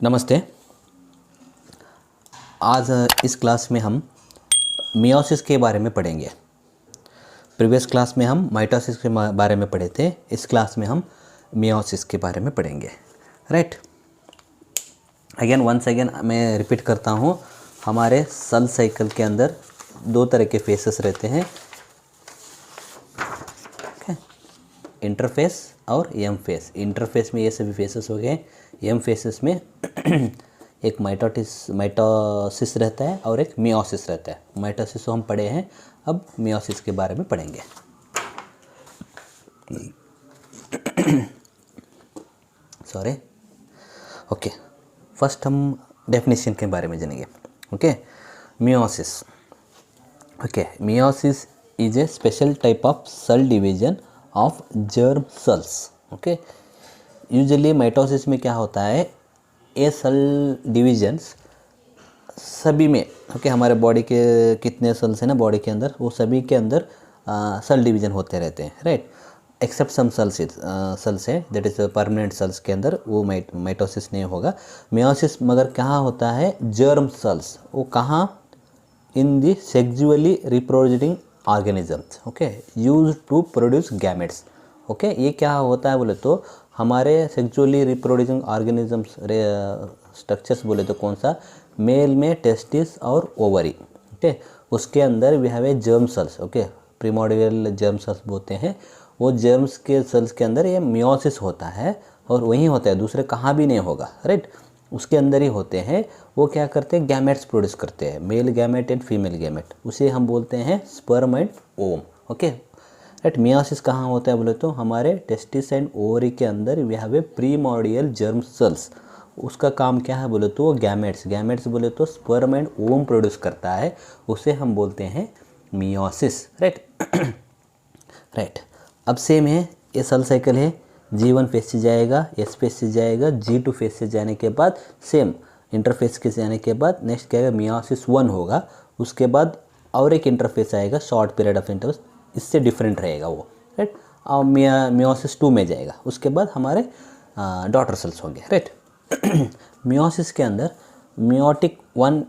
नमस्ते। आज इस क्लास में हम मियोसिस के बारे में पढ़ेंगे। प्रीवियस क्लास में हम माइटोसिस के बारे में पढ़े थे। इस क्लास में हम मियोसिस के बारे में पढ़ेंगे। राइट, वंस अगेन मैं रिपीट करता हूँ, हमारे सेल साइकिल के अंदर दो तरह के फेसेस रहते हैं, इंटरफेस और एम फेस। इंटरफेस में ये सभी फेसेस हो गए। एम फेसेस में एक माइटोसिस रहता है और एक मियोसिस रहता है। माइटोसिस हम पढ़े हैं, अब मियोसिस के बारे में पढ़ेंगे। Sorry, okay. फर्स्ट हम डेफिनेशन के बारे में जानेंगे। Okay, meiosis. Okay, meiosis is a special type of cell division of germ cells. Okay, usually mitosis में क्या होता है, ये सेल डिविजन्स सभी में, ओके, हमारे बॉडी के कितने सेल्स हैं ना बॉडी के अंदर, वो सभी के अंदर सेल डिवीजन होते रहते हैं। राइट, एक्सेप्ट सम सेल्स है दैट इज परमानेंट सेल्स के अंदर वो माइटोसिस नहीं होगा। मियोसिस मगर कहाँ होता है, जर्म सेल्स। वो कहाँ, in the sexually reproducing organisms, okay, use to produce gametes. Okay, ये क्या होता है बोले तो हमारे सेक्सुअली रिप्रोड्यूसिंग ऑर्गेनिजम्स स्ट्रक्चर्स बोले तो कौन सा, मेल में टेस्टिस और ओवरी। ओके, उसके अंदर we have a germ cells. Okay, primordial germ cells बोलते हैं। वो जर्म्स के सेल्स के अंदर ये मियोसिस होता है और वहीं होता है, दूसरे कहाँ भी नहीं होगा। राइट, उसके अंदर ही होते हैं। वो क्या करते हैं, गैमेट्स प्रोड्यूस करते हैं, male gamete and female gamete. उसे हम बोलते हैं sperm and ovum. Okay, right. Meiosis कहाँ होता है बोले तो हमारे टेस्टिस एंड ओवरी के अंदर we have a primordial germ cells. उसका काम क्या है बोले तो गैमेट्स बोले तो स्पर्म एंड ओवम प्रोड्यूस करता है, उसे हम बोलते हैं मियोसिस। Right right. अब सेम है, ये सेल साइकिल है। G1 फेस से जाएगा, S फेस से जाएगा, G2 फेस से जाने के बाद सेम इंटरफेस के जाने के बाद नेक्स्ट क्या है, मियोसिस 1 होगा। उसके बाद और एक इंटरफेस आएगा, शॉर्ट पीरियड ऑफ इंटरफेस, इससे डिफरेंट रहेगा वो। राइट, और मियोसिस 2 में जाएगा। उसके बाद हमारे डॉटर सेल्स होंगे। राइट, मियोसिस के अंदर meiotic 1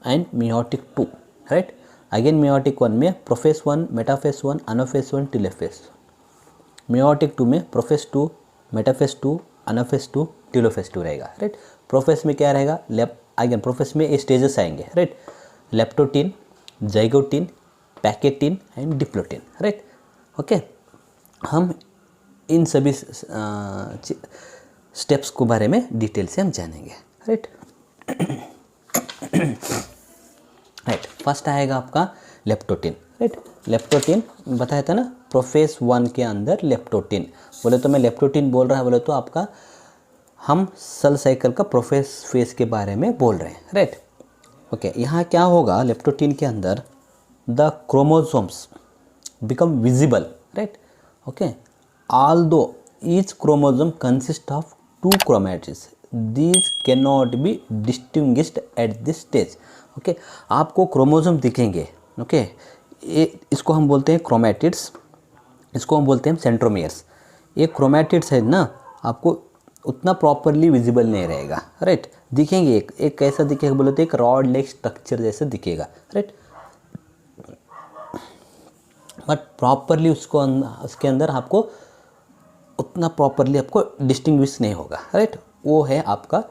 and meiotic 2। Right, again meiotic 1 में प्रोफेस 1, मेटाफेस 1, अनाफेस 1, टेलोफेस। मियोटिक 2 में प्रोफेस 2, मेटाफेस 2, अनाफेस 2, टेलोफेस 2 रहेगा। राइट, प्रोफेस में क्या रहेगा, अगेन प्रोफेस में स्टेजेस आएंगे। Right, leptotene, zygotene, pachytene and diplotene. Right, okay, हम इन सभी स्टेप्स को बारे में डिटेल से हम जानेंगे। राइट राइट, फर्स्ट आएगा आपका लेप्टोटिन। राइट, लेप्टोटिन बताया था ना, प्रोफेस 1 के अंदर लेप्टोटिन बोले तो मैं लेप्टोटिन बोल रहा है बोले तो आपका हम सेल साइकिल का प्रोफेस फेस के बारे में बोल रहे हैं। राइट, ओके, यहाँ क्या होगा, लेप्टोटिन के अंदर the chromosomes become visible. Right, okay, although each chromosome consists of 2 chromatids, these cannot be distinguished at this stage. Okay, आपको क्रोमोसोम दिखेंगे। ओके, इसको हम बोलते हैं क्रोमैटिड्स, इसको हम बोलते हैं सेंट्रोमियर्स। ये क्रोमैटिड्स है ना, आपको उतना प्रॉपरली विजिबल नहीं रहेगा। राइट, दिखेंगे, एक कैसा दिखेगा बोले तो एक रॉड लाइक स्ट्रक्चर जैसा दिखेगा। राइट, बट प्रॉपरली उसके अंदर आपको उतना प्रॉपरली आपको डिस्टिंग्विश नहीं होगा। राइट, वो है आपका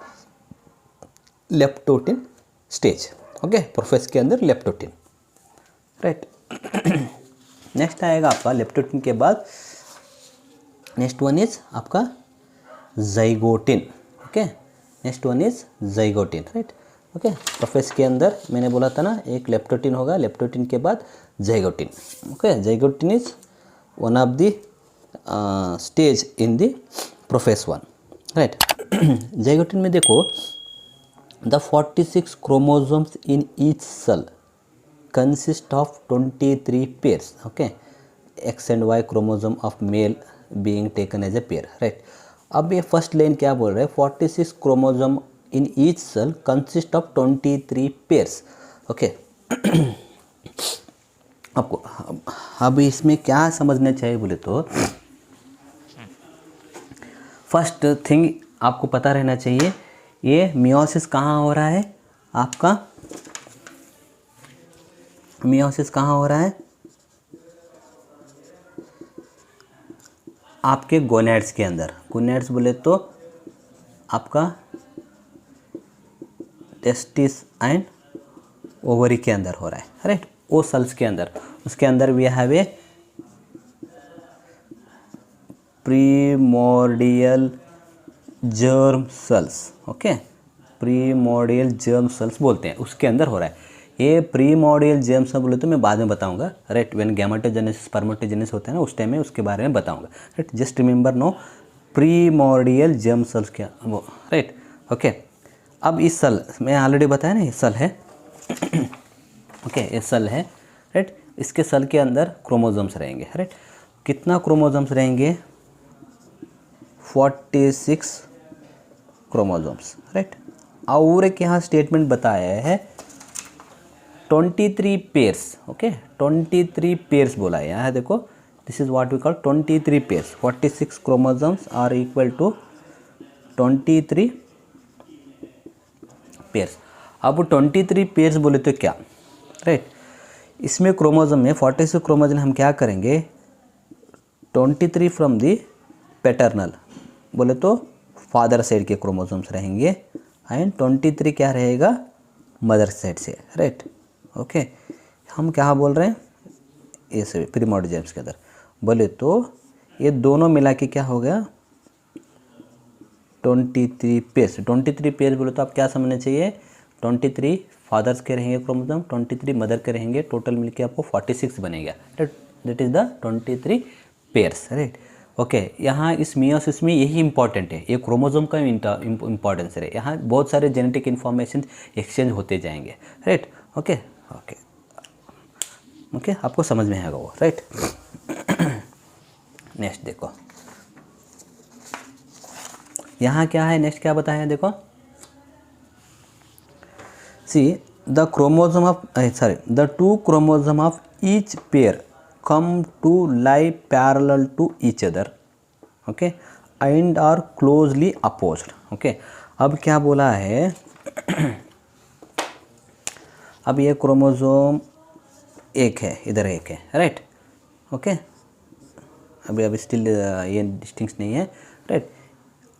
लेप्टोटिन स्टेज। ओके, प्रोफेस के अंदर लेप्टोटिन। राइट, नेक्स्ट आएगा आपका लेप्टोटिन के बाद नेक्स्ट वन इज आपका zygotene. Okay, next one is zygotene. Right, okay, prophase के अंदर मैंने बोला था ना, एक लेप्टोटिन होगा, लेप्टोटिन के बाद zygotene. Okay, zygotene is one of the stage in the prophase 1। Right, zygotene में देखो, the 46 chromosomes in each cell consist of 23 pairs. Okay, X and Y chromosome of male being taken as a pair. Right, अब ये first line क्या बोल रहे हैं, 46 chromosome in each cell consist of 23 pairs. Okay, आपको अब इसमें क्या समझना चाहिए बोले तो फर्स्ट थिंग आपको पता रहना चाहिए ये मियोसिस कहाँ हो रहा है आपका, मियोसिस कहाँ हो रहा है, आपके गोनेड्स के अंदर। गोनेड्स बोले तो आपका टेस्टिस एंड ओवरी के अंदर हो रहा है, राइट, वो सेल्स के अंदर। उसके अंदर we have a primordial germ cells, okay, primordial germ cells बोलते हैं, उसके अंदर हो रहा है। ये प्रीमोर्डियल जर्म सेल बोले तो मैं बाद में बताऊंगा, राइट, व्हेन गैमेटोजेनेसिस स्पर्मेटोजेनेसिस होता है ना, उस टाइम में उसके बारे में बताऊंगा, right. Just remember no primordial germ cells क्या वो, राइट, ओके। अब इस सेल मैं ऑलरेडी बताया ना, ये सेल है ओके, ये सेल है, राइट। इसके सेल के अंदर क्रोमोसोम्स रहेंगे, राइट। कितना क्रोमोसोम्स रहेंगे, 46 क्रोमोसोम्स, राइट। और एक यहाँ स्टेटमेंट बताया है 23 पेयर्स, ओके, 23 पेयर्स बोला है यहाँ, देखो, this is what we call 23 pairs. 46 chromosomes are equal to 23 pairs. अब 23 पेयर्स बोले तो क्या, राइट, इसमें क्रोमोसोम में 46 क्रोमोसोम हम क्या करेंगे, 23 फ्रॉम दी पैटर्नल बोले तो फादर साइड के क्रोमोसोम्स रहेंगे, एंड 23 क्या रहेगा, मदर साइड से, राइट, ओके। हम क्या बोल रहे हैं, ये सभी प्रीमोर्डियल जर्म्स के अंदर बोले तो ये दोनों मिला के क्या हो गया, 23 पेयर्स। 23 पेयर्स बोले तो आप क्या समझना चाहिए, 23 फादर्स के रहेंगे क्रोमोसोम, 23 मदर के रहेंगे, टोटल मिलके आपको 46 बनेगा, that is the 23 pairs, right, okay. यहाँ इस मियोसिस में यही इंपॉर्टेंट है, ये क्रोमोसोम का इंपॉर्टेंस है, यहाँ बहुत सारे जेनेटिक इन्फॉर्मेशन एक्सचेंज होते जाएंगे, राइट, ओके ओके ओके, आपको समझ में आएगा वो, राइट। नेक्स्ट देखो, यहाँ क्या है, नेक्स्ट क्या बताया है, देखो, see the chromosome of the 2 chromosome of each pair come to lie parallel to each other, okay, and are closely opposed, okay। अब क्या बोला है अब ये क्रोमोसोम एक है, इधर एक है, राइट, ओके। अभी स्टिल ये डिस्टिंक्ट नहीं है, राइट।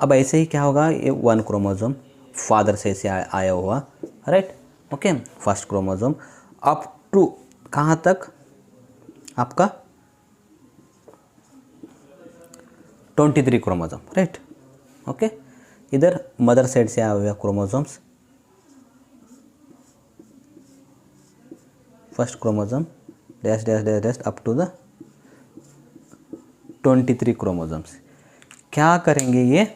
अब ऐसे ही क्या होगा, ये 1 क्रोमोसोम फादर से आया हुआ, right, okay, first chromosome up to कहाँ तक, आपका 23 क्रोमोसोम, राइट, ओके। इधर मदर साइड से आया हुआ chromosomes, first chromosome dash dash dash dash up to the 23 chromosomes. क्या करेंगे ये,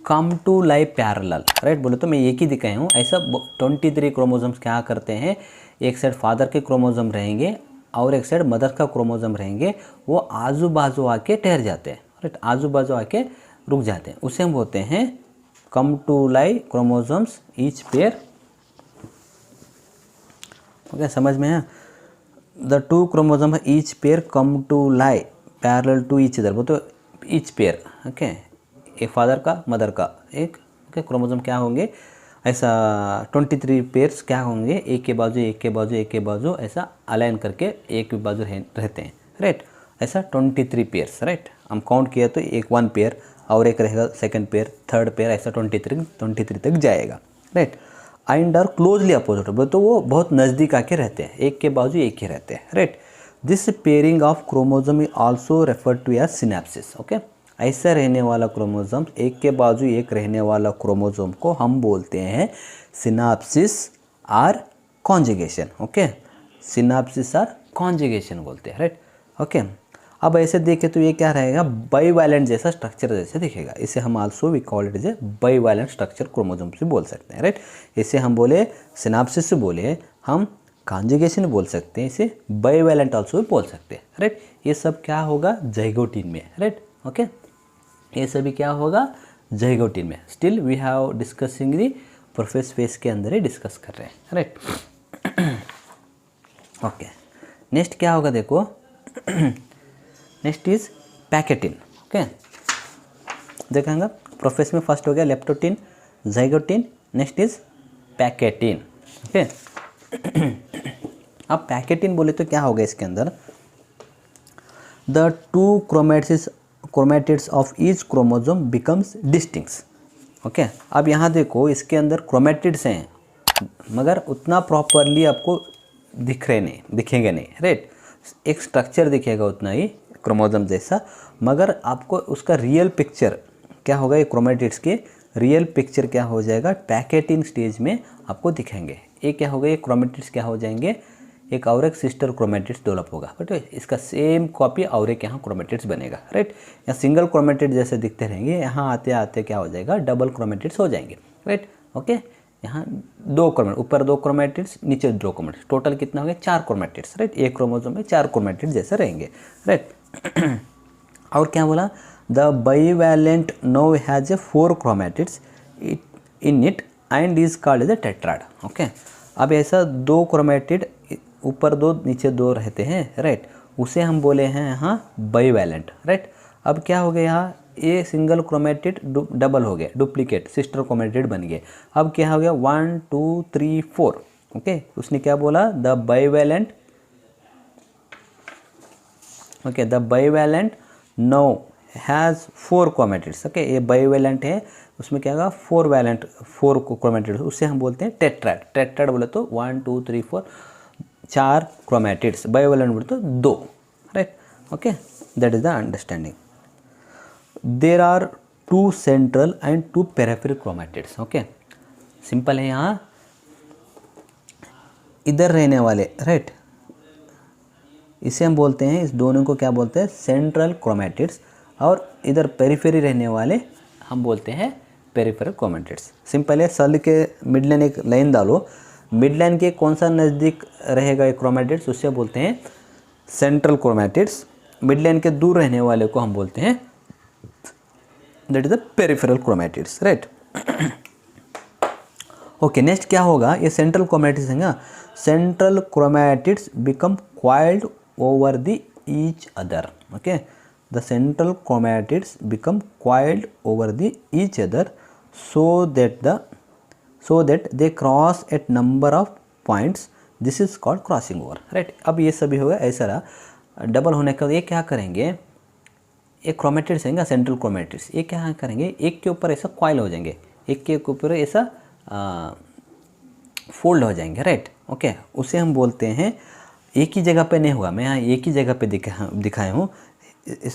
come to lie parallel, right, बोले तो मैं एक ही दिखाया हूँ, ऐसा 23 क्रोमोसोम्स क्या करते हैं, एक साइड फादर के क्रोमोसोम रहेंगे और एक साइड मदर का क्रोमोसोम रहेंगे, वो आजू बाजू आके ठहर जाते हैं, राइट, आजू बाजू आके रुक जाते हैं, उसे हम बोलते हैं come to lie chromosomes each pair, okay, समझ में है। The 2 chromosome each pair come to lie parallel to each other, वो तो ईच पेयर, ओके, एक फादर का मदर का एक, ओके, क्रोमोसोम क्या होंगे, ऐसा 23 पेयर्स क्या होंगे, एक के बाजू एक के बाजू एक के बाजू ऐसा अलाइन करके एक के बाजू रहते हैं, राइट, ऐसा 23 पेयर्स, राइट। हम काउंट किया तो एक 1 पेयर और एक रहेगा सेकंड पेयर, थर्ड पेयर, ऐसा 23 तक जाएगा, right. And are closely opposite, तो वो बहुत नज़दीक आके रहते हैं, एक के बाजू एक ही रहते हैं, right. This pairing of chromosome is also referred to as synapsis, okay. ऐसा रहने वाला क्रोमोसोम, एक के बाजू एक रहने वाला क्रोमोसोम को हम बोलते हैं सिनैप्सिस और कॉन्जुगेशन, ओके, सिनैप्सिस और कॉन्जुगेशन बोलते हैं, राइट, ओके। अब ऐसे देखें तो ये क्या रहेगा, बाइवैलेंट जैसा स्ट्रक्चर जैसे दिखेगा, इसे हम also we call it as a bivalent structure chromosome से बोल सकते हैं, राइट। इसे हम बोले सिनैप्सिस से बोले, हम कॉन्जुगेशन बोल सकते हैं, इसे बाइवैलेंट आल्सो बोल सकते हैं, राइट। ये सब क्या होगा, ज़ाइगोटिन में, राइट, ओके, ये सभी क्या होगा, ज़ाइगोटिन में। Still we have discussing the prophase phase के अंदर ही डिस्कस कर रहे हैं, राइट, ओके। नेक्स्ट क्या होगा, देखो, नेक्स्ट इज पैकेटिन, ओके, देखेंगे प्रोफेस में फर्स्ट हो गया leptotene, zygotene, next is pachytene. Okay अब पैकेटीन बोले तो क्या होगा इसके अंदर, the two chromatids of each chromosome becomes distincts. Okay अब यहाँ देखो इसके अंदर क्रोमेटिड्स हैं मगर उतना प्रॉपरली आपको दिखेंगे नहीं, राइट। एक स्ट्रक्चर दिखेगा उतना ही क्रोमोसोम जैसा, मगर आपको उसका रियल पिक्चर क्या होगा, ये क्रोमेटिड्स के रियल पिक्चर क्या हो जाएगा, पैकेटिन स्टेज में आपको दिखेंगे। ये क्या होगा, ये क्रोमेटिड्स क्या हो जाएंगे, एक और एक सिस्टर क्रोमेटिड्स डेवलप होगा, बट इसका सेम कॉपी और एक यहाँ क्रोमेटिड्स बनेगा, राइट। यहाँ सिंगल क्रोमेटिड जैसे दिखते रहेंगे, यहाँ आते आते क्या हो जाएगा, डबल क्रोमेटिड्स हो जाएंगे, राइट। ओके यहाँ दो क्रोमेटिड, ऊपर दो क्रोमेटिड्स, नीचे दो क्रोमेटिड्स, टोटल कितना हो गया, 4 क्रोमेटिड्स, राइट। एक क्रोमोसोम में 4 क्रोमेटिड्स जैसे रहेंगे, राइट। और क्या बोला, the bivalent nerve has a 4 chromatids in it and is called as a tetrad. Okay अब ऐसा 2 क्रोमेटिड ऊपर 2 नीचे 2 रहते हैं, राइट, उसे हम बोले हैं यहाँ बाइवैलेंट, राइट। अब क्या हो गया, यहाँ ये सिंगल क्रोमेटिड डबल हो गया, डुप्लीकेट सिस्टर क्रोमेटिड बन गए। अब क्या हो गया, 1 2 3 4। ओके उसने क्या बोला, the bivalent, okay the bivalent nerve has 4 chromatids. Okay ये बाइवैलेंट है, उसमें क्या होगा, 4 क्रोमेटिड्स, उससे हम बोलते हैं टेट्राड। टेट्राड बोले तो 1 2 3 4 4 क्रोमेटिड्स, बाइवैलेंट बोले तो 2, right. Okay that is the understanding. There are 2 central and 2 peripheral chromatids. Okay simple है, यहाँ इधर रहने वाले, राइट, इसे हम बोलते हैं, इस दोनों को क्या बोलते हैं, सेंट्रल क्रोमेटिड्स, और इधर पेरिफेरी रहने वाले हम बोलते हैं पेरिफेरल क्रोमेटिड्स। सिंपल है, सेल के मिड लाइन एक लाइन डालो, मिड लाइन के कौन सा नज़दीक रहेगा ये क्रोमेटिड्स, उससे बोलते हैं सेंट्रल क्रोमेटिड्स। मिड लाइन के दूर रहने वाले को हम बोलते हैं that is the peripheral chromatids, right. Okay next क्या होगा, ये सेंट्रल क्रोमेटिड्स है ना, central chromatids become coiled over the each other. Okay the central chromatids become coiled over the each other so that they cross at number of points. This is called crossing over, right। अब ये सभी होगा, ऐसा रहा double होने का, ये क्या करेंगे, एक क्रोमेटिड्स है सेंट्रल क्रोमेटिड्स, ये क्या करेंगे, एक के ऊपर ऐसा कॉइल हो जाएंगे, एक के ऊपर ऐसा फोल्ड हो जाएंगे, राइट। ओके उसे हम बोलते हैं, एक ही जगह पे नहीं हुआ, मैं यहाँ एक ही जगह पे दिखाया हूँ,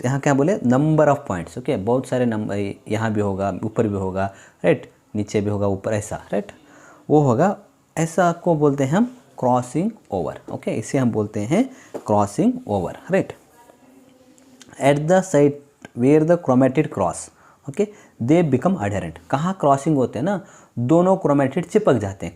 यहाँ क्या बोले, नंबर ऑफ पॉइंट्स। ओके बहुत सारे नंबर, यहाँ भी होगा, ऊपर भी होगा, राइट, नीचे भी होगा, ऊपर ऐसा, राइट, वो होगा, ऐसा को बोलते हैं हम क्रॉसिंग ओवर। ओके इसे हम बोलते हैं crossing over, right. At the side where the chromatid cross, okay they become adherent. कहाँ क्रॉसिंग होते हैं ना, दोनों क्रोमेटिड चिपक जाते हैं,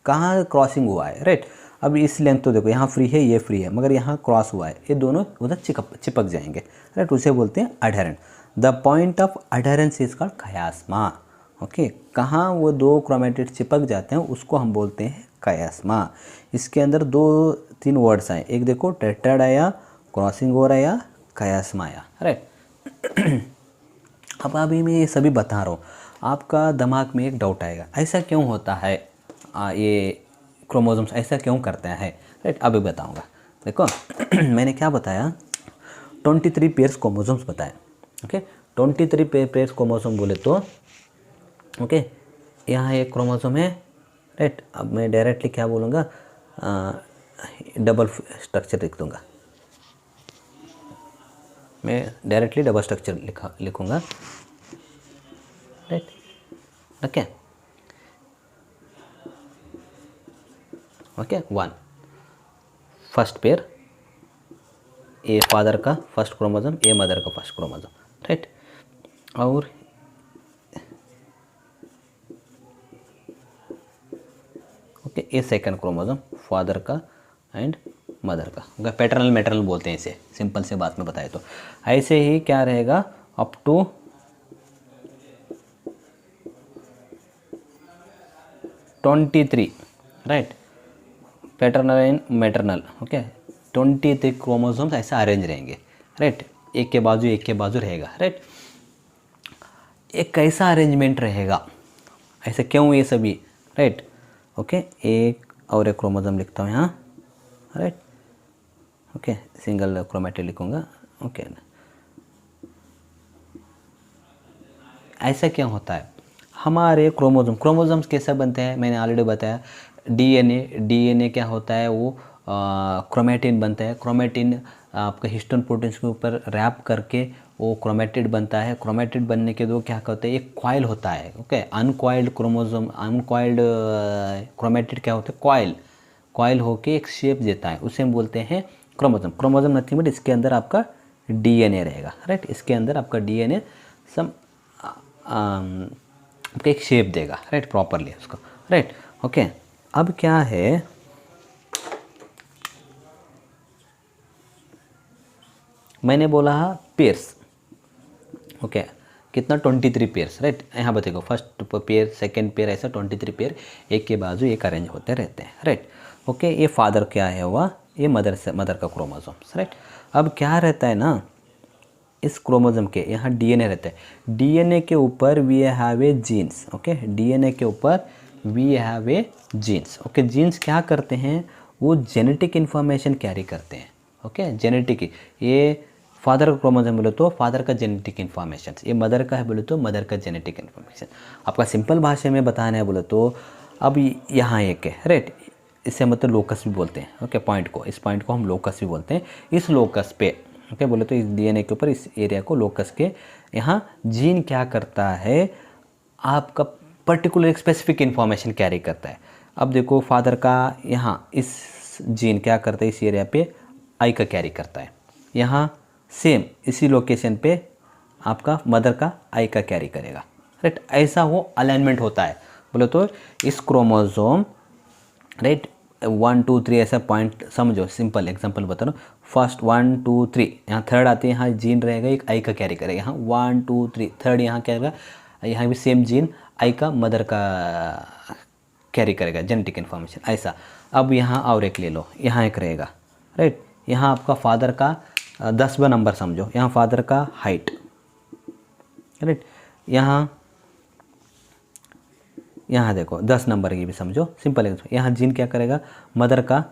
कहाँ क्रॉसिंग हुआ है, राइट। अब इस लेंथ तो देखो, यहाँ फ्री है, ये फ्री है, मगर यहाँ क्रॉस हुआ है, ये दोनों उधर चिपक जाएंगे, राइट, उसे बोलते हैं adherent. The point of adherence is called chiasma. Okay कहाँ वो 2 क्रोमेटिड चिपक जाते हैं उसको हम बोलते हैं कयास्मा। इसके अंदर 2-3 वर्ड्स आए, एक देखो टेट्राड आया, क्रॉसिंग ओवर आया, कयास्मा आया, राइट। अब अभी मैं ये सभी बता रहा हूँ, आपका दिमाग में एक डाउट आएगा, ऐसा क्यों होता है, ये क्रोमोसोम्स ऐसा क्यों करते हैं, राइट, अभी बताऊंगा। देखो मैंने क्या बताया, 23 पेयर्स क्रोमोसोम्स बताए। ओके 23 पेयर्स क्रोमोसोम बोले तो, ओके यहाँ एक क्रोमोसोम है, राइट। अब मैं डायरेक्टली क्या बोलूँगा, डबल स्ट्रक्चर लिख दूँगा, मैं डायरेक्टली डबल स्ट्रक्चर लिखूँगा, right. Okay okay 1 first pair, a father का फर्स्ट क्रोमोसोम, ए मदर का फर्स्ट क्रोमोसोम, राइट। और ओके ए सेकंड क्रोमोसोम, फादर का एंड मदर का, ओके पैटर्नल मैटरनल बोलते हैं इसे, सिंपल से बात में बताए तो। ऐसे ही क्या रहेगा up to 23, right, paternal and maternal. Okay 23 chromosomes ऐसा अरेंज रहेंगे, राइट, एक के बाजू रहेगा, राइट। एक कैसा अरेंजमेंट रहेगा, ऐसे क्यों ये सभी, राइट। ओके, एक और एक क्रोमोसोम लिखता हूँ यहाँ, राइट। ओके, सिंगल क्रोमेटिड लिखूँगा। ओके, ऐसा क्या होता है, हमारे क्रोमोसोम्स कैसे बनते हैं, मैंने ऑलरेडी बताया। डीएनए क्या होता है, वो क्रोमेटिन बनता है। क्रोमेटिन आपका हिस्टोन प्रोटीन्स के ऊपर रैप करके वो क्रोमेटिड बनता है। क्रोमेटिड बनने के दो क्या करते हैं, एक कॉइल होता है। ओके, अनकॉइल्ड क्रोमेटिड क्या होता है, कॉइल होके एक शेप देता है, उसे हम बोलते हैं क्रोमोसोम नथिंग बट इसके अंदर आपका डीएनए रहेगा, राइट। इसके अंदर आपका डीएनए सम आपको एक शेप देगा, राइट, प्रॉपरली उसको, राइट। ओके, अब क्या है, मैंने बोला पेयर्स। ओके, कितना 23 पेयर्स, राइट। यहाँ बताइए, फर्स्ट पेयर, सेकंड पेयर, ऐसा 23 पेयर एक के बाजू एक अरेंज होते रहते हैं, राइट। ओके, ये फादर क्या है हुआ, ये मदर का क्रोमोसोम्स, राइट। अब क्या रहता है ना, इस क्रोमोसोम के यहाँ डीएनए रहता है। डीएनए के ऊपर we have a genes. Okay, DNA के ऊपर we have a genes. Okay, genes क्या करते हैं, वो जेनेटिक इन्फॉर्मेशन कैरी करते हैं। ओके, जेनेटिक, ये फादर का क्रोमोसोम बोले तो फादर का जेनेटिक इन्फॉर्मेशन, ये मदर का है बोले तो मदर का जेनेटिक इन्फॉर्मेशन। आपका सिंपल भाषा में बताना है बोले तो, अब यहाँ एक है, राइट, इसे मतलब लोकस भी बोलते हैं। ओके, इस पॉइंट को हम लोकस भी बोलते हैं। इस लोकस पे ओके बोले तो इस डीएनए के ऊपर इस एरिया को लोकस के यहाँ जीन क्या करता है, आपका पर्टिकुलर एक स्पेसिफिक इन्फॉर्मेशन कैरी करता है। अब देखो, फादर का यहाँ इस जीन क्या करता है, इस एरिया पे आई का कैरी करता है। यहाँ सेम इसी लोकेशन पे आपका मदर का आई का कैरी करेगा, राइट। ऐसा वो अलाइनमेंट होता है बोले तो इस क्रोमोसोम, राइट। 1 2 3 ऐसा पॉइंट समझो, सिंपल एग्जांपल बता रहा हूँ। फर्स्ट 1 2 3 यहाँ थर्ड आते हैं, यहाँ जीन रहेगा एक आई का कैरी करेगा। यहाँ 1 2 3 थर्ड यहाँ क्या रहेगा, यहाँ भी सेम जीन आई का मदर का कैरी करेगा, जेनेटिक इन्फॉर्मेशन ऐसा। अब यहाँ और एक ले लो, यहाँ एक रहेगा, राइट। यहाँ आपका फादर का 10वां नंबर समझो, यहाँ फादर का हाइट, राइट। यहाँ देखो 10 नंबर की भी समझो, सिंपल है। यहाँ जीन क्या करेगा, मदर का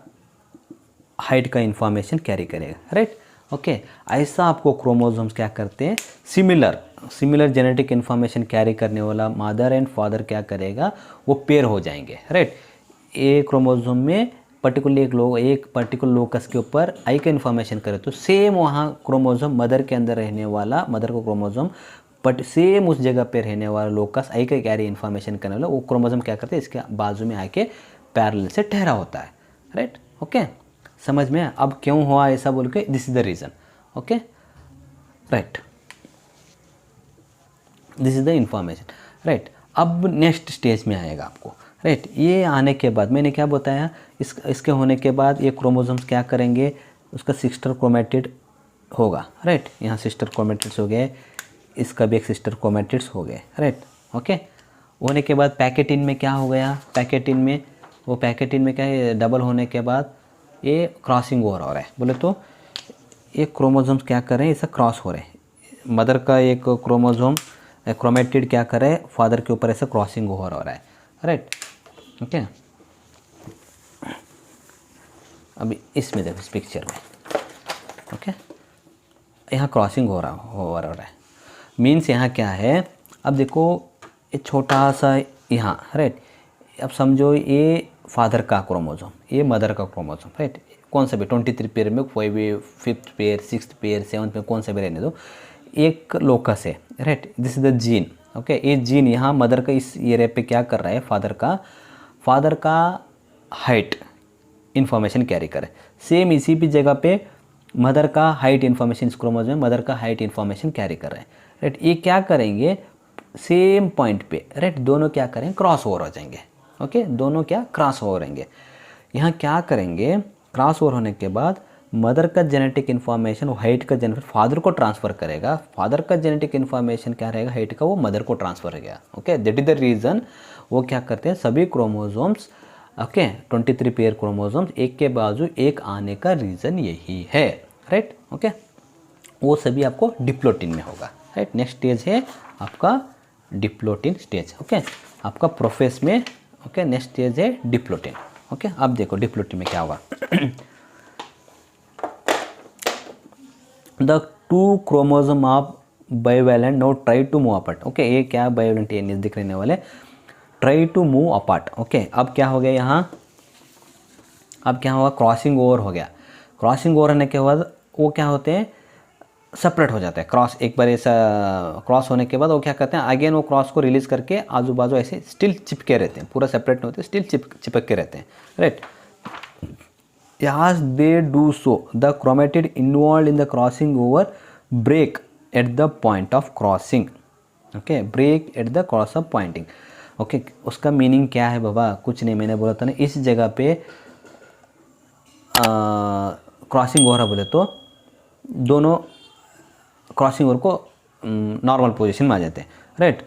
हाइट का इंफॉर्मेशन कैरी करेगा, राइट। ओके, ऐसा आपको क्रोमोसोम्स क्या करते हैं, सिमिलर जेनेटिक इन्फॉर्मेशन कैरी करने वाला मदर एंड फादर क्या करेगा, वो पेयर हो जाएंगे, राइट। एक क्रोमोसोम में एक पर्टिकुलर लोकस के ऊपर आई का इन्फॉर्मेशन करे तो सेम वहाँ क्रोमोसोम मदर के अंदर रहने वाला, मदर का क्रोमोसोम बट सेम उस जगह पे रहने वाला लोकस आई का कैरी इन्फॉर्मेशन करने वाला वो क्रोमोसोम क्या करते हैं, इसके बाजू में आके पैरेलल से ठहरा होता है, राइट। ओके, समझ में अब क्यों हुआ ऐसा बोल के, this is the reason. Okay, right, this is the information, right. अब नेक्स्ट स्टेज में आएगा आपको, राइट। ये आने के बाद मैंने क्या बताया, इसके होने के बाद ये क्रोमोसोम्स क्या करेंगे, उसका सिस्टर क्रोमेटिड होगा, राइट। यहाँ सिस्टर क्रोमेटिड्स हो गए, इसका भी एक सिस्टर क्रोमेटिड्स हो गए, राइट। ओके, होने के बाद पैकेटिन में क्या हो गया, पैकेटिन में क्या है, डबल होने के बाद ये क्रॉसिंग ओवर हो रहा है बोले तो ये क्रोमोसोम्स क्या कर रहे हैं, ऐसा क्रॉस हो रहे हैं। मदर का एक क्रोमोसोम क्रोमेटिड क्या कर रहा है, फादर के ऊपर ऐसा क्रॉसिंग ओवर हो रहा है, राइट। ओके, अभी इसमें देखो, इस पिक्चर में, ओके, यहाँ क्रॉसिंग हो रहा है मीन्स यहाँ क्या है, अब देखो ये छोटा सा यहाँ, राइट। अब समझो ये फादर का क्रोमोसोम, ये मदर का क्रोमोसोम, राइट। कौन सा भी 23 पेयर में कोई भी 5th pair 6th pair 7th pair कौन सा भी रहने दो, एक लोकस है, right. This is the gene. Okay, ये जीन यहाँ मदर का इस एरिया पे क्या कर रहा है, फादर का हाइट इन्फॉर्मेशन कैरी करे। सेम इसी भी जगह पे मदर का हाइट इन्फॉर्मेशन, इस क्रोमोसोम में मदर का हाइट इन्फॉर्मेशन कैरी कर रहे हैं, राइट। ये क्या करेंगे, सेम पॉइंट पे, राइट, दोनों क्या करेंगे, क्रॉस ओवर हो जाएंगे। ओके, दोनों क्या क्रॉस ओवर होंगे। यहाँ क्या करेंगे, क्रॉस ओवर होने के बाद मदर का जेनेटिक इन्फॉर्मेशन हाइट का जेनेटिक फादर को ट्रांसफ़र करेगा, फादर का जेनेटिक इन्फॉर्मेशन क्या रहेगा, हाइट का, वो मदर को ट्रांसफ़र हो गया। Okay, that is the reason वो क्या करते हैं, सभी क्रोमोसोम्स, ओके, 23 पेयर क्रोमोसोम्स एक के बाजू एक आने का रीज़न यही है, राइट। ओके, वो सभी आपको डिप्लोटिन में होगा, राइट। नेक्स्ट स्टेज है आपका डिप्लोटिन स्टेज। ओके, आपका प्रोफेस में ओके नेक्स्ट स्टेज है डिप्लोटिन। ओके, अब देखो डिप्लोटिन में क्या होगा। The two chromosome of bivalent now try to move apart. Okay, ये क्या बाइवैलेंट ये दिख रहने वाले, try to move apart. Okay, अब क्या हो गया यहाँ, अब क्या हुआ, क्रॉसिंग ओवर हो गया। क्रॉसिंग ओवर होने के बाद वो क्या होते हैं, सेपरेट हो जाता है। क्रॉस एक बार ऐसा क्रॉस होने के बाद वो क्या करते हैं, अगेन वो क्रॉस को रिलीज करके आजू बाजू ऐसे स्टिल चिपके रहते हैं, पूरा सेपरेट नहीं होते, स्टिल चिपक के रहते हैं, right. As they do so, the chromatid involved in the crossing over break at the point of crossing. Okay, break at the cross of pointing. Okay, उसका मीनिंग क्या है बाबा, कुछ नहीं, मैंने बोला था ना इस जगह पे क्रॉसिंग हो रहा बोले तो दोनों क्रॉसिंग ओवर को नॉर्मल पोजीशन में आ जाते हैं, right.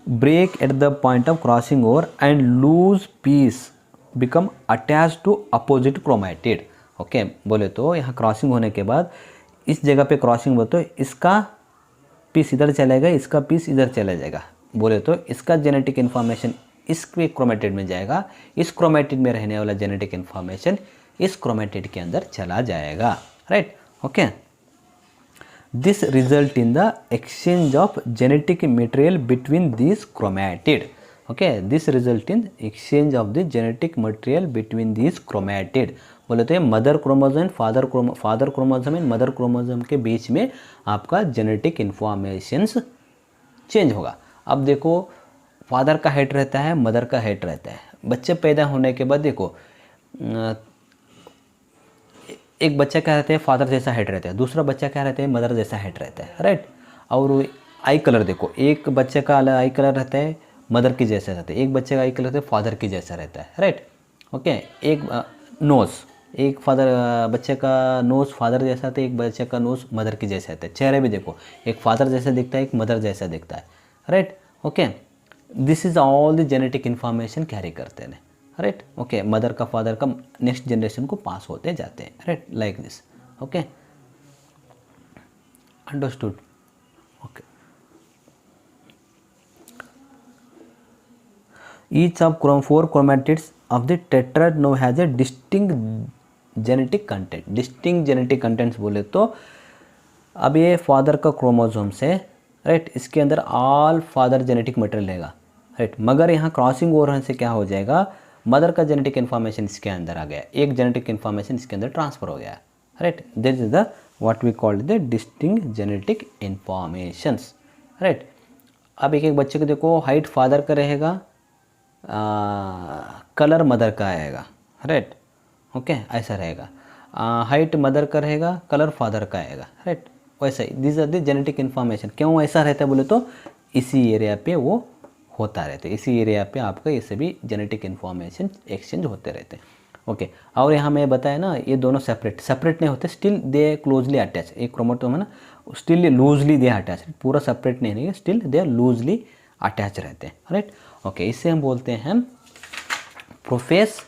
Break at the point of crossing over and loose piece become attach to opposite chromatid. Okay, बोले तो यहाँ क्रॉसिंग होने के बाद इस जगह पे क्रॉसिंग बोले तो इसका पीस इधर चलेगा, इसका पीस इधर चला जाएगा, बोले तो इसका जेनेटिक इन्फॉर्मेशन इस क्रोमैटिड में जाएगा, इस क्रोमैटिड में रहने वाला जेनेटिक इन्फॉर्मेशन इस क्रोमैटिड के अंदर चला जाएगा, right. Okay, this result in the exchange of genetic material between this chromatid. Okay, this result in exchange of the genetic material between this chromatid. बोले तो ये mother chromosome father chromosome and mother chromosome के बीच में आपका genetic informations change होगा। अब देखो father का हेड रहता है, मदर का हेड रहता है। बच्चे पैदा होने के बाद देखो एक बच्चा क्या रहता है, फादर जैसा हेड रहता है, दूसरा बच्चा क्या रहता है, मदर जैसा हेड रहता है, राइट। और आई कलर देखो, एक बच्चे का आई कलर रहता है मदर की जैसा रहता है, एक बच्चे का आई कलर रहता है फादर की जैसा रहता है, राइट। ओके, एक नोज़, एक बच्चे का नोज़ फादर जैसा था, एक बच्चे का नोज़ मदर की जैसा रहता है। चेहरे भी देखो, एक फादर जैसा दिखता है, एक मदर जैसा दिखता है, right. Okay, this is all the genetic information carry करते हैं, राइट। ओके, मदर का फादर का नेक्स्ट जनरेशन को पास होते जाते हैं, right, like this. Okay, understood. Okay, each of four chromatids of the tetrad now has a distinct genetic content. distinct genetic contents बोले तो अब ये फादर का क्रोमोसोम से, राइट, इसके अंदर ऑल फादर जेनेटिक मटेरियल रहेगा, राइट। मगर यहाँ क्रॉसिंग ओवर होने से क्या हो जाएगा, मदर का जेनेटिक इन्फॉर्मेशन इसके अंदर आ गया, एक जेनेटिक इन्फॉर्मेशन इसके अंदर ट्रांसफर हो गया, right. This is the what we called the distinct genetic informations, right. अब एक एक बच्चे को देखो, हाइट फादर का रहेगा, कलर मदर का आएगा, राइट। ओके, ऐसा रहेगा। हाइट मदर का रहेगा, कलर फादर का आएगा, राइट। वैसा ही this are the genetic information. क्यों ऐसा रहता है बोले तो इसी एरिया पे वो होता रहता है, इसी एरिया पे आपका ये सभी जेनेटिक इन्फॉर्मेशन एक्सचेंज होते रहते हैं। ओके, और यहाँ मैं बताया ना ये दोनों सेपरेट नहीं होते, स्टिल दे क्लोजली अटैच। एक क्रोमोसोम है ना, स्टिल लूजली दे अटैच, पूरा सेपरेट नहीं है, स्टिल दे लूजली अटैच रहते हैं, राइट। ओके, इससे हम बोलते हैं प्रोफेस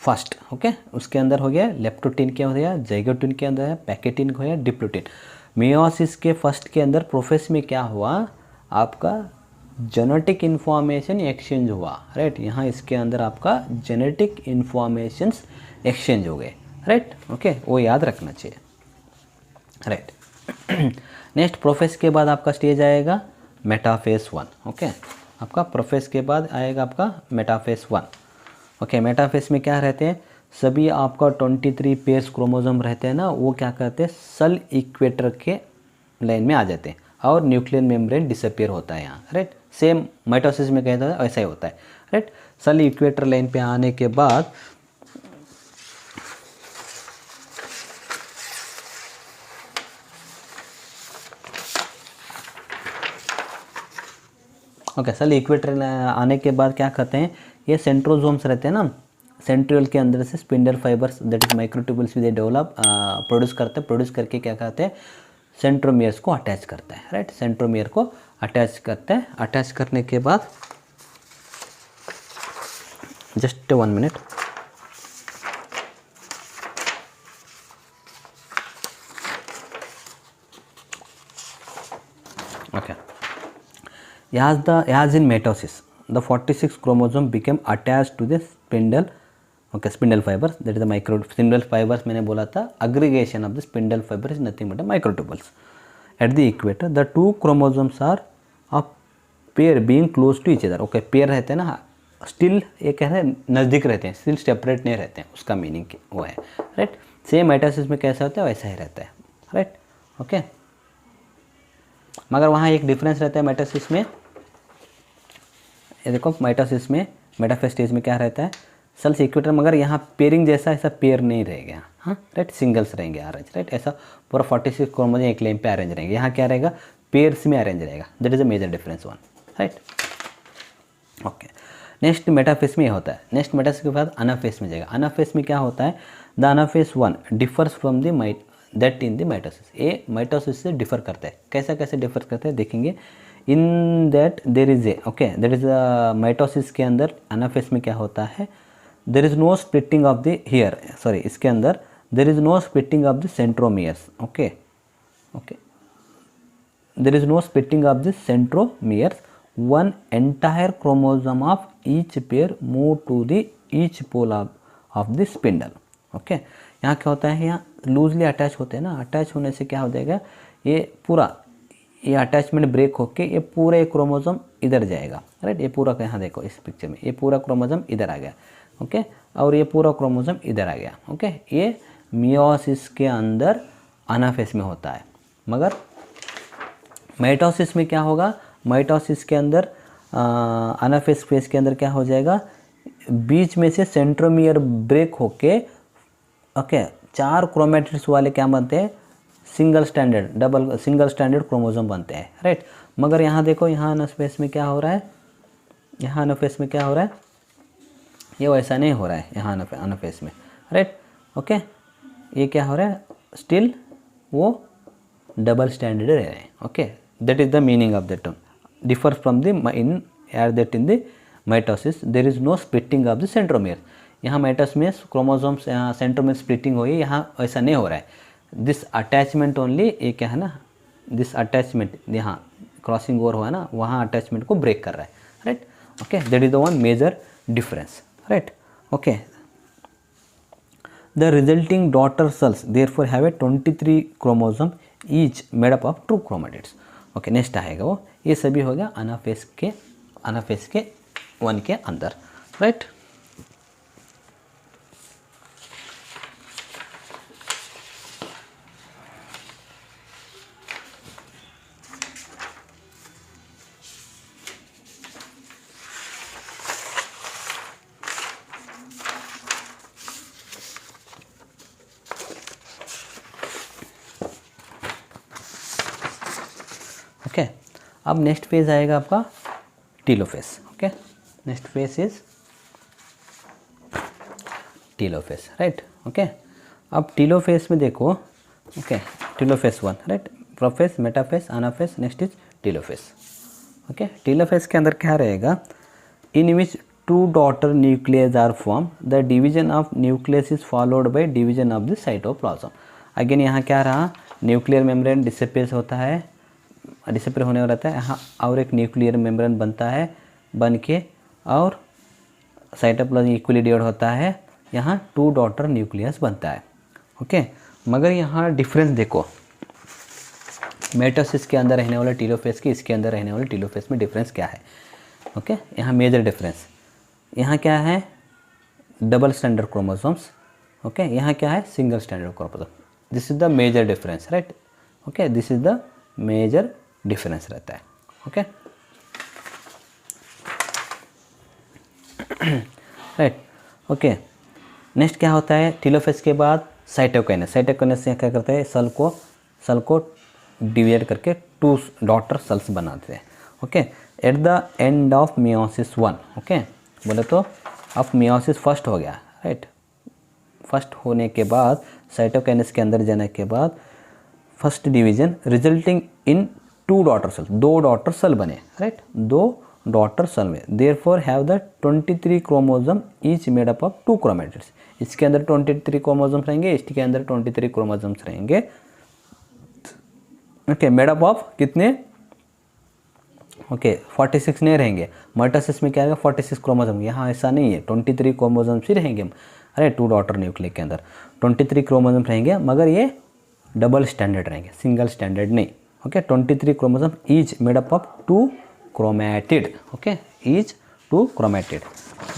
फर्स्ट। ओके, उसके अंदर हो गया लेप्टोटिन के हो गया, जाइगोटिन के अंदर है पैकेटिन हो गया, डिप्लोटिन। मेयोसिस के फर्स्ट के अंदर प्रोफेस में क्या हुआ, आपका जेनेटिक इन्फॉर्मेशन एक्सचेंज हुआ, राइट। यहाँ इसके अंदर आपका जेनेटिक इन्फॉर्मेशंस एक्सचेंज हो गए, राइट। ओके, वो याद रखना चाहिए, राइट। नेक्स्ट प्रोफेस के बाद आपका स्टेज आएगा मेटाफेस 1। ओके, आपका प्रोफेस के बाद आएगा आपका मेटाफेस 1। ओके, मेटाफेस में क्या रहते हैं, सभी आपका 23 पेयर्स क्रोमोसोम रहते हैं ना, वो क्या करते हैं सेल इक्वेटर के लाइन में आ जाते हैं और न्यूक्लियर मेम्ब्रेन डिसअपियर होता है यहाँ, राइट। सेम माइटोसिस में कहता है ऐसा ही होता है, राइट। सेल इक्वेटर लाइन पे आने के बाद ओके, सेल इक्वेटर आने के बाद क्या करते हैं, ये सेंट्रोजोम्स रहते हैं ना, सेंट्रियल के अंदर से spindle fibres that is microtubules भी दे डेवलप प्रोड्यूस करते हैं, प्रोड्यूस करके क्या करते हैं सेंट्रोमियर्स को अटैच करता है, राइट। सेंट्रोमियर को अटैच करते हैं, अटैच करने के बाद just 1 minute, okay. as in mitosis the 46 chromosome became attached to the spindle, okay, spindle fibers, that is the micro spindle fibers मैंने बोला था aggregation of the spindle fiber is nothing but the microtubules at the equator. The two chromosomes are a pair being close to each other, okay, pair रहते हैं ना, still ये कह रहे हैं नज़दीक रहते हैं, स्टिल सेपरेट नहीं रहते हैं, उसका मीनिंग वो है, राइट। सेम माइटोसिस में कैसा होता है वैसा ही रहता है, राइट, ओके। मगर वहाँ एक डिफरेंस रहता है माइटोसिस में, ये देखो माइटोसिस में मेटाफेज स्टेज में क्या रहता है, सेल्स इक्वेटर, मगर यहाँ पेयरिंग जैसा ऐसा पेयर नहीं रहेगा, हाँ, राइट, सिंगल्स रहेंगे अरेंज, राइट, ऐसा पूरा 46 क्रोमोसोम एक लेम पे अरेंज रहेंगे, यहाँ क्या रहेगा, पेयर्स में अरेंज रहेगा, that is a major difference one, right, okay. Next metaphase में ये होता है, नेक्स्ट मेटाफेज के बाद अनाफेज में जाएगा। अनाफेज में क्या होता है, the anaphase one differs from the that in the mitosis, ये माइटोसिस से डिफर करता है, कैसा कैसे डिफर करता है देखेंगे। In that there is a, okay, that is mitosis के अंदर अनाफेज में क्या होता है, there is no splitting of the here, sorry, इसके अंदर there is no splitting of the centromeres, okay, okay, there is no splitting of the centromeres, one entire chromosome of each pair move to the each pole of the spindle, okay. यहाँ क्या होता है, यहाँ loosely attach होते हैं ना, attach होने से क्या हो जाएगा, ये पूरा ये अटैचमेंट ब्रेक होके ये पूरा एक क्रोमोसोम इधर जाएगा, राइट, ये पूरा यहाँ देखो इस पिक्चर में ये पूरा क्रोमोसोम इधर आ गया, ओके, और ये पूरा क्रोमोसोम इधर आ गया, ओके। ये मियोसिस के अंदर अनाफेज में होता है, मगर माइटोसिस में क्या होगा, माइटोसिस के अंदर अनाफेज फेज के अंदर क्या हो जाएगा, बीच में से सेंट्रोमियर ब्रेक होके, ओके, 4 क्रोमेटिड्स वाले क्या बनते हैं, सिंगल स्टैंडर्ड क्रोमोसोम बनते हैं, राइट। मगर यहाँ देखो, यहाँ अनाफेज में क्या हो रहा है, यहाँ अनाफेज में क्या हो रहा है, ये वैसा नहीं हो रहा है यहाँ अनाफेज में, राइट, ओके। ये क्या हो रहा है, स्टिल वो डबल स्टैंडर्ड रह रहे हैं, okay, that is the meaning of the term, differs from the in the mitosis there is no splitting of the centromere। यहाँ माइटोसिस में क्रोमोसोम्स सेंट्रोमियर स्प्लिटिंग हुई, यहाँ ऐसा नहीं हो रहा है, दिस अटैचमेंट ओनली, ये क्या है ना, दिस अटैचमेंट यहाँ क्रॉसिंग ओवर हुआ है ना, वहाँ अटैचमेंट को ब्रेक कर रहा है, right, okay, that is the one major difference, right, okay. The resulting daughter cells therefore have a 23 chromosome each made up of 2 chromatids, okay. Next आएगा वो, ये सभी हो गया अनाफेज के 1 के अंदर, राइट। ओके, अब नेक्स्ट फेज आएगा आपका telophase, okay, next phase is telophase, right, okay. अब टीलोफेज में देखो, okay, telophase 1, right, prophase, metaphase, anaphase, next is telophase, okay. Telophase के अंदर क्या रहेगा, in which 2 daughter nucleus are form, the division of nucleus is followed by division of the cytoplasm. Again यहाँ क्या रहा, न्यूक्लियर मेम्ब्रेन डिसअपियर होता है, disappear होने वाला रहता है यहाँ, और एक न्यूक्लियर मेम्ब्रेन बनता है, बन के और साइटोप्लाज्म इक्वली डिवाइड होता है, यहाँ 2 डॉटर न्यूक्लियस बनता है, ओके। मगर यहाँ डिफरेंस देखो, मेटासिस के अंदर रहने वाले टीलोफेज के इसके अंदर रहने वाले टीलोफेज में डिफरेंस क्या है, ओके। यहाँ मेजर डिफरेंस, यहाँ क्या है, डबल स्टैंडर्ड क्रोमोसोम्स, ओके, यहाँ क्या है, single standard chromosome, this is the major difference, right, okay, this is the major difference रहता है, ओके, राइट, ओके। नेक्स्ट क्या होता है, टीलोफेज के बाद साइटोकाइनेस, साइटोकाइनेस से क्या करता है, सेल को डिवाइड करके 2 डॉटर सेल्स बनाते हैं, okay. At the end of meiosis 1, okay, बोले तो अब मियोसिस फर्स्ट हो गया, राइट, फर्स्ट होने के बाद साइटोकाइनेस के अंदर जाने के बाद first division resulting in 2 daughter cell, 2 daughter cell बने, राइट, 2 डॉटर सेल में therefore have the 23 chromosome each made up of 2 chromatids, इसके अंदर 23 क्रोमोसोम्स रहेंगे, इसके अंदर 23 क्रोमोसोम्स रहेंगे, ओके, मेड अप ऑफ कितने, ओके 46 नहीं रहेंगे। माइटोसिस में क्या रहेगा 46 क्रोमोसोम, यहाँ ऐसा नहीं है, 23 क्रोमोसोम्स ही रहेंगे। अरे 2 डॉटर न्यूक्लियस के अंदर 23 क्रोमोसोम रहेंगे, मगर ये डबल स्टैंडर्ड रहेंगे, सिंगल स्टैंडर्ड नहीं। Okay 23 chromosome each made up of 2 chromatid. Okay each 2 chromatid.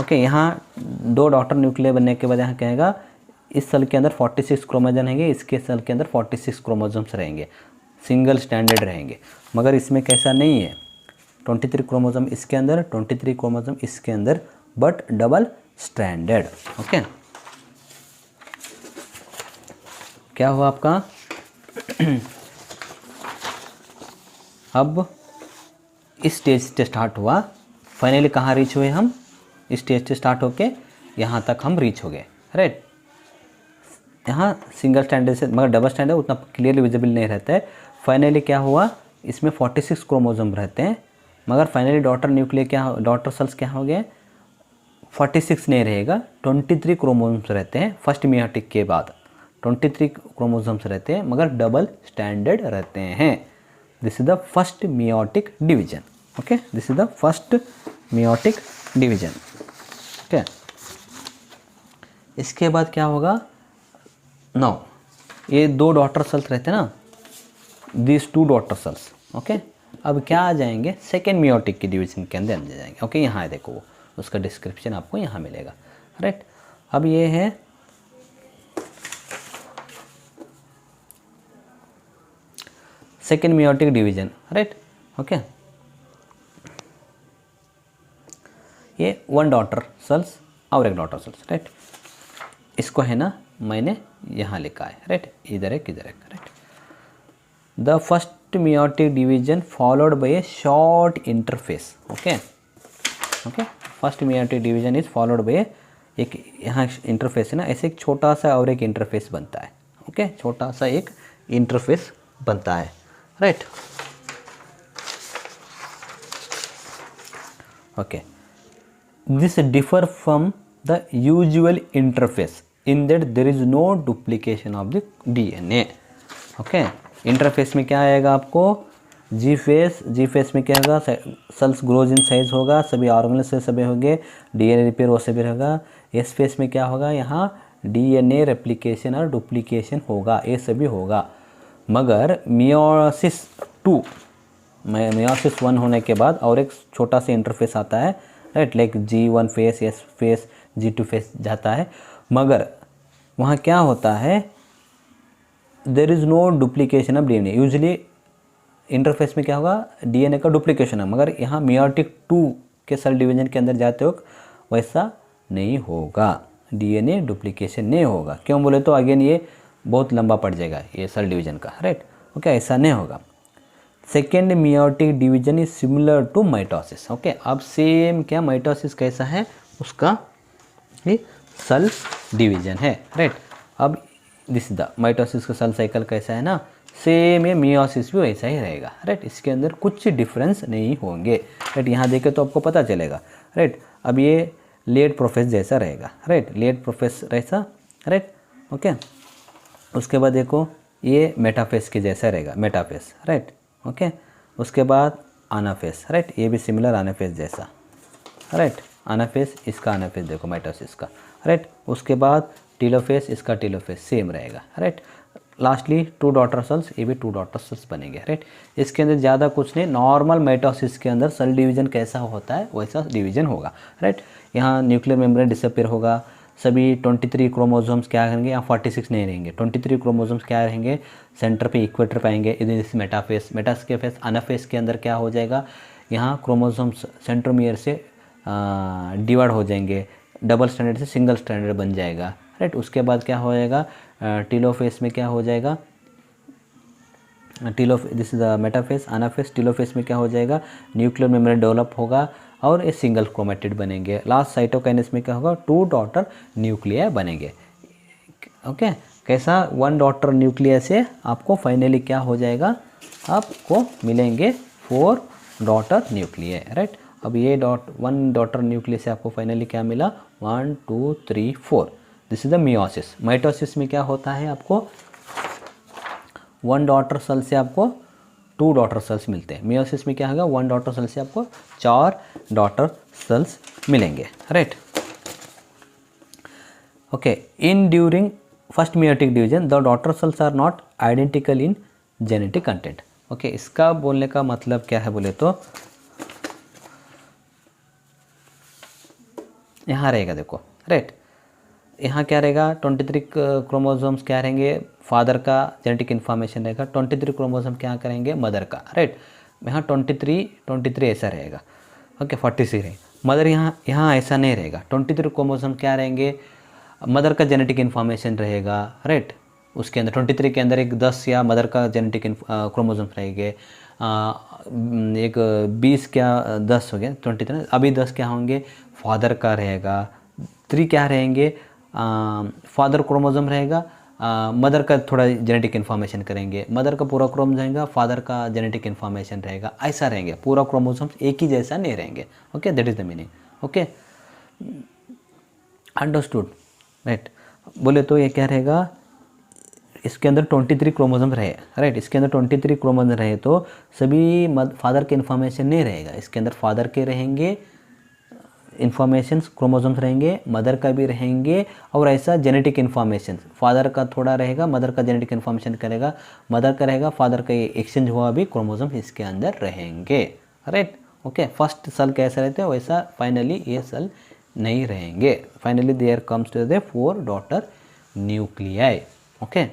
Okay यहाँ 2 डॉटर न्यूक्लियस बनने के बाद यहाँ कहेगा इस सेल के अंदर 46 क्रोमोसोम रहेंगे, इसके सेल के अंदर 46 क्रोमोसोम्स रहेंगे, सिंगल स्टैंडर्ड रहेंगे। मगर इसमें कैसा नहीं है, 23 क्रोमोसोम इसके अंदर, 23 क्रोमोसोम इसके अंदर, बट डबल स्टैंडर्ड। ओके क्या हुआ आपका अब इस स्टेज से स्टार्ट हुआ, फाइनली कहाँ रीच हुए हम, इस स्टेज से स्टार्ट होके यहाँ तक हम रीच हो गए, राइट। यहाँ सिंगल स्टैंडर्ड से, मगर डबल स्टैंडर्ड उतना क्लियरली विजिबल नहीं रहता है। फाइनली क्या हुआ, इसमें 46 क्रोमोसोम रहते हैं, मगर फाइनली डॉटर न्यूक्लियस क्या, डॉटर सेल्स क्या हो गए, 46 नहीं रहेगा, 23 क्रोमोसोम्स रहते हैं। फर्स्ट मियोटिक के बाद 23 क्रोमोसोम्स रहते हैं, मगर डबल स्टैंडर्ड रहते हैं। This is the first meiotic division. Okay this is the first meiotic division. Okay इसके बाद क्या होगा, नाउ ये 2 डॉटर सेल्स रहते हैं ना, दिस 2 डॉटर सेल्स। ओके अब क्या आ जाएंगे, सेकेंड मियोटिक की डिवीजन के अंदर जाएंगे। ओके यहाँ है देखो, वो उसका डिस्क्रिप्शन आपको यहाँ मिलेगा, राइट। अब ये है second meiotic division, right. Okay ये 1 डॉटर सेल्स और 1 डॉटर सेल्स, राइट। इसको है ना मैंने यहाँ लिखा है, राइट, इधर एक इधर एक, right. The first meiotic division followed by A short interface. Okay okay first meiotic division is followed bye एक, यहाँ इंटरफेस है ना, ऐसे एक छोटा सा और एक इंटरफेस बनता है। ओके छोटा सा एक इंटरफेस बनता है, right. Okay this differ from the usual interphase in that there is no duplication of the DNA। Okay interphase में क्या आएगा आपको, जी फेस में क्या होगा, सेल्स ग्रोज इन साइज होगा, सभी ऑर्गेनल से सभी होंगे, DNA रिपेयर वो सभी होगा। एस फेस में क्या होगा, यहाँ DNA रेप्लिकेशन और डुप्लीकेशन होगा, ये सभी होगा। मगर मियोसिस 1 होने के बाद और एक छोटा सा इंटरफेस आता है, right, like G1 phase, S phase, G2 phase जाता है। मगर वहाँ क्या होता है, there is no duplication of DNA। Usually interphase में क्या होगा, DNA का डुप्लीकेशन है, मगर यहाँ मियोटिक 2 के सेल डिवीजन के अंदर जाते वक्त वैसा नहीं होगा, DNA डुप्लीकेशन नहीं होगा। क्यों बोले तो अगेन ये बहुत लंबा पड़ जाएगा ये सेल डिवीजन का, राइट। ओके ऐसा नहीं होगा। Second meiotic division is similar to mitosis. Okay अब सेम क्या माइटोसिस कैसा है उसका ये सेल डिवीजन है, राइट। अब दिस द माइटोसिस का सेल साइकिल कैसा है ना, सेम ये मियोसिस भी वैसा ही रहेगा, राइट। इसके अंदर कुछ डिफरेंस नहीं होंगे, राइट। यहाँ देखे तो आपको पता चलेगा, राइट। अब ये लेट प्रोफेस जैसा रहेगा, राइट, लेट प्रोफेस जैसा, राइट। ओके उसके बाद देखो ये मेटाफेस के जैसा रहेगा, मेटाफेस, राइट। ओके उसके बाद आनाफेस, राइट, ये भी सिमिलर आनाफेस जैसा, राइट। आनाफेस इसका आनाफेस देखो माइटोसिस का, राइट। उसके बाद टीलोफेस, इसका टीलोफेस सेम रहेगा, राइट। लास्टली 2 डॉटर सेल्स, ये भी 2 डॉटर सेल्स बनेंगे, राइट। इसके अंदर ज़्यादा कुछ नहीं, नॉर्मल माइटोसिस के अंदर सेल डिवीजन कैसा होता है वैसा डिवीजन होगा, राइट। यहाँ न्यूक्लियर मेम्ब्रेन डिसअपीयर होगा, सभी 23 क्रोमोसोम्स क्या रहेंगे, यहाँ 46 नहीं रहेंगे, 23 क्रोमोसोम्स क्या रहेंगे, सेंटर पे इक्वेटर पे आएंगे। इधर मेटाफेस, मेटाफेस अनाफेस के अंदर क्या हो जाएगा, यहाँ क्रोमोसोम्स सेंट्रोमियर से डिवाइड हो जाएंगे, डबल स्टैंडर्ड से सिंगल स्टैंडर्ड बन जाएगा, राइट। उसके बाद क्या हो जाएगा, टीलोफेस में क्या हो जाएगा, this is the metaphase, अनाफेस, telophase में क्या हो जाएगा, न्यूक्लियर मेम्ब्रेन डेवलप होगा और ये सिंगल क्रोमेटिड बनेंगे। लास्ट साइटोकाइनेस में क्या होगा, 2 डॉटर न्यूक्लिया बनेंगे। ओके कैसा, 1 डॉटर न्यूक्लिया से आपको फाइनली क्या हो जाएगा, आपको मिलेंगे 4 डॉटर न्यूक्लिया, राइट। अब ये 1 डॉटर न्यूक्लिया से आपको फाइनली क्या मिला, 1 2 3 4। This is the meiosis. Mitosis में क्या होता है, आपको 1 डॉटर सेल से आपको 2 डॉटर सेल्स मिलते हैं। मियोसिस में क्या होगा, 1 डॉटर सेल से आपको 4 डॉटर सेल्स मिलेंगे, right. Okay, in during first meiotic division the daughter cells are not identical in genetic content. Okay, इसका बोलने का मतलब क्या है बोले तो यहाँ रहेगा, देखो राइट, यहाँ क्या रहेगा, 23 क्रोमोसोम्स क्या रहेंगे, फादर का जेनेटिक इन्फॉर्मेशन रहेगा, 23 क्रोमोसोम क्या करेंगे, मदर का, राइट। यहाँ 23 ऐसा रहेगा, ओके, 46 रहेगा। मदर यहाँ ऐसा नहीं रहेगा, 23 क्रोमोसोम क्या रहेंगे, मदर का जेनेटिक इन्फॉर्मेशन रहेगा, राइट। उसके अंदर 23 के अंदर एक 10 या मदर का जेनेटिक क्रोमोसोम्स रहेंगे, एक 20 क्या 10 हो गया 23, अभी 10 क्या होंगे, फादर का रहेगा, 3 क्या रहेंगे, फादर क्रोमोसोम रहेगा, मदर का थोड़ा जेनेटिक इन्फॉर्मेशन करेंगे, मदर का पूरा क्रोमोसोम रहेगा, फादर का जेनेटिक इन्फॉर्मेशन रहेगा, ऐसा रहेंगे, पूरा क्रोमोसोम्स एक ही जैसा नहीं रहेंगे। Okay, that is the meaning. Okay, understood, right. बोले तो ये क्या रहेगा, इसके अंदर 23 क्रोमोसोम रहे, राइट, इसके अंदर 23 क्रोमोसोम रहे तो सभी फादर के इन्फॉर्मेशन नहीं रहेगा, इसके अंदर फादर के रहेंगे इन्फॉर्मेशंस, क्रोमोसोम्स रहेंगे, मदर का भी रहेंगे, और ऐसा जेनेटिक इन्फॉर्मेशन फादर का थोड़ा रहेगा, मदर का जेनेटिक इन्फॉर्मेशन करेगा, मदर का रहेगा, फादर का एक्सचेंज हुआ भी क्रोमोसोम्स इसके अंदर रहेंगे, राइट। ओके, फर्स्ट सेल कैसा रहते हैं वैसा फाइनली ये सेल नहीं रहेंगे, finally there comes to the 4 daughter nuclei. Okay,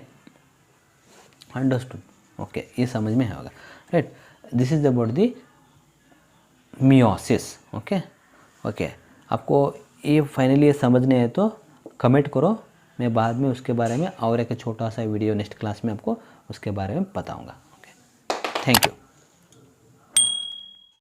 understood. Okay, ये समझ में होगा, right. This is about the meiosis. Okay okay, आपको ये फाइनली ये समझने है तो कमेंट करो, मैं बाद में उसके बारे में और एक छोटा सा वीडियो नेक्स्ट क्लास में आपको उसके बारे में बताऊंगा। Okay, thank you.